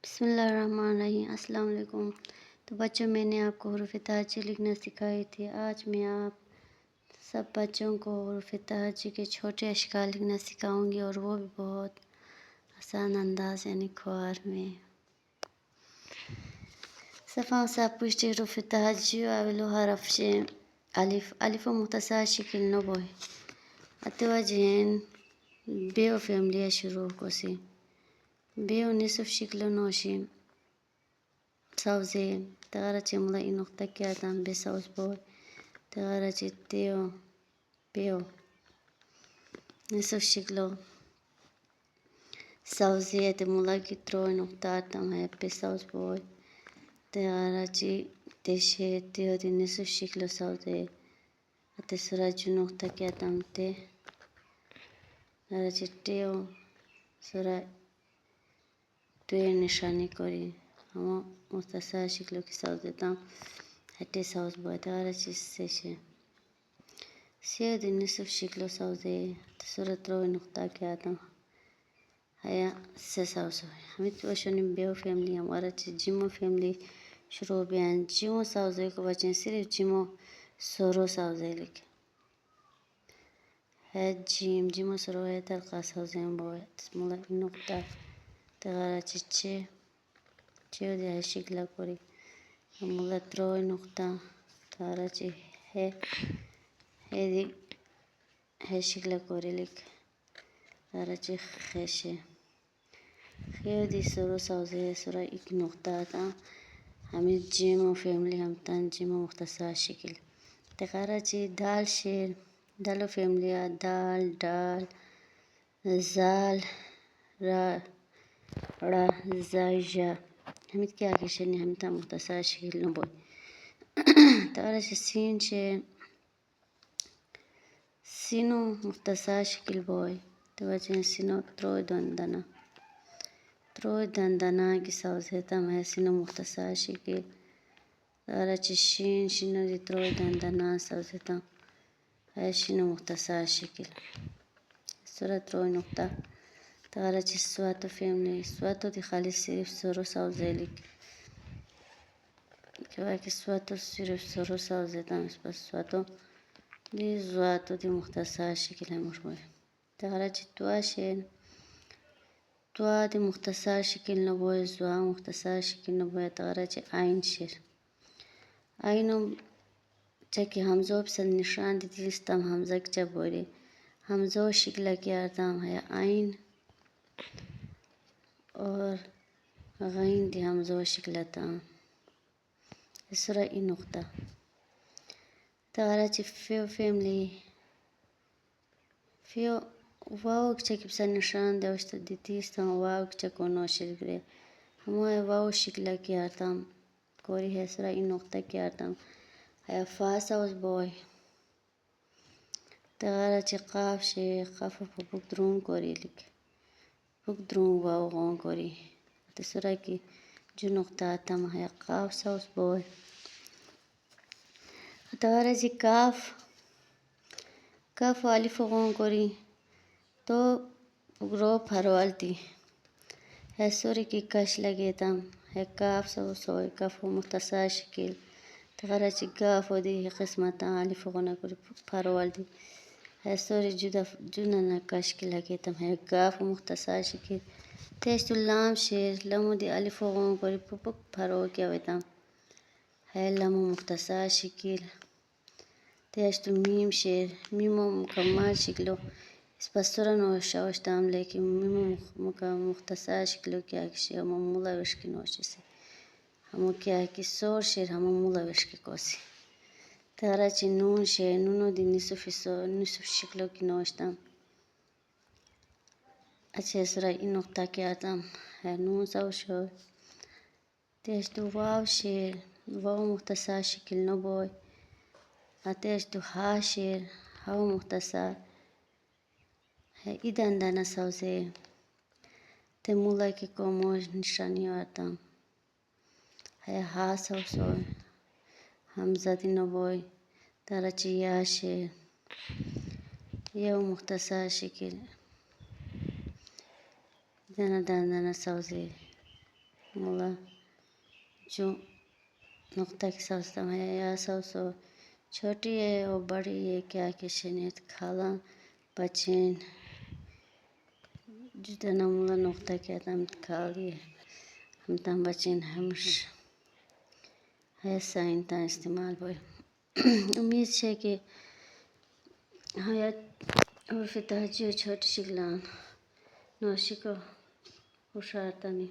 बिस्मिल्लाहिर्रहमानिर्रहीम अस्सलाम वालेकुम। तो बच्चों, मैंने आपको हुरूफ़ तहज्जुद लिखना सिखाई थी। आज मैं आप सब बच्चों को हुरूफ़ तहज्जुद के छोटे अशकाल लिखना सिखाऊंगी, और वो भी बहुत आसान अंदाज यानी ख्वार में। सफ़ा साफ पुष्टि हुरूफ़ तहज्जुद अवलो हरफ शे अलिफ अलिफ मुख्तसर शिकिल नबोय अतवाजन बेओ फैमिली शुरू कोसी बेओ निसफ शिकलो नोशी sauze tagarace mula inokta kiatan be saus boy tagarace teo peo nisuf shiklo sauze ate mula kitro inokta tam hai be saus boy tagarace teshe teo de nisuf shiklo sauze ate suraj inokta kiatan te tagarace teo suraj tuye nishani kori ama mukhtasar shiklo ki saus detam hate saus boy tagarace seshe Siyah din nisuf shiklo sauze surat ro nukta kiatam haya se sauze hamit washonim beo family हमारा जिमो family शुरू बयान जिमो sauze को बचें सिर्फ जिमो सोरो sauze लिखे है जिमो सोरो है तलका sauze बोय मुला नukta tagarace che de shikla kori मुला त्रो nukta tagarace है shikla kori lik tagarace kheshe خیلی سر و سازه سر یک نقطه تا همه جیم و فیملی هم تن جیم و مختصر شکل تقرار چی دال شیر دال و فیملی ها دال دال زال را را زایجا همه که آگیشنی همه تا مختصر شکل نبود تقرار چی سین شیر سینو مختصر شکل بای توجه سینو تروی دندانا تروي دندنا की sauze है सिनो मुख्तसर शिकिल tagarace shin shino di تروي دندنا sauze है shino मुख्तसर शिकिल sura تروي نقطة tagarace स्वातो family स्वातो di खाली सिर्फ सोरो sauze lik क्या कि स्वातो सिर्फ सोरो sauze इस पर स्वातो di स्वातो di मुख्तसर शिकिल है मुर्मोय tagarace तुआशेन तवा दे मुख्तसर शिकिल नबोय ज़ुआ मुख्तसर शिकिल नबोय tagarace आइन शेर आइनो चकी हमज़ो पसन निशान दी दिस्तम हमज़ा की चबोरे हमज़ो शिकला की आर्ताम है आइन और गैन दी हमज़ो शिकला ताम इसरा इन नुक्ता tagarace फियो फैमिली फियो वाव चकी पसन निशान दे उस दी दिस्तम वाव चको नो शिकले हमारे वाव शिकला की आर्ताम कोरी है इसरा इन नुक्ता की आर्ताम है फासा उस बॉय tagarace काफ शे काफ पुक द्रून कोरी लिख पुक द्रून वाव गौं कोरी तीसरा की जो नुक्ता तम है काफ सा उस बॉय tagarace काफ अलिफ गौं कोरी तो पुकरो फरवालती है सूरी की कश लगे तम है काफ सा उस बॉय काफ मुख्तसर शिकिल tagarace काफ दी किस्मत अलिफ गौं कोरी फरवालती है सूरी जुना नकाश की लगे तम है काफ मुख्तसर शिकिल तेज तो लाम शेर लमो दी अलिफ गौं कोरी पुक फरो क्या होता है लमो मुख्तसर शिकिल तेज तो मीम शेर मीमो मुकम्मल शिकलो इस पर सुरन और शावश्ताम लेकिन मीमो मुख्तसर शिकलो क्या कि हम मुला विश की नोशी से हम क्या कि सोर शेर हम मुला विश की कोसी tagarace नून शेर नूनो दी निसुफ शिकलो की नोशताम अच्छे सुरा इन नुक्ता के आतम है नून साउशो तेज तो वाव शेर वाव मुख्तसर शिकिल नबोय तेज तो हा शेर हाव मुख्तसर है इधन दाना sauze ते मुला की कोमोज निशानी आतम है हा साउशो हमज़ा दी नबोय tagarace या शेर यह मुख्तसर शिकिल दना दना sauze मुला जो नुक्ता की सोचता है या सो छोटी है और बड़ी है क्या किशनेत खाला बचेन जितना मुला नुक्ता क्या तम खाली हम तम बचेन हमश है साइंता इस्तेमाल हो उम्मीद है कि hayat urfi tahajjud छोटी शिगलान नौशिको हुशारतनी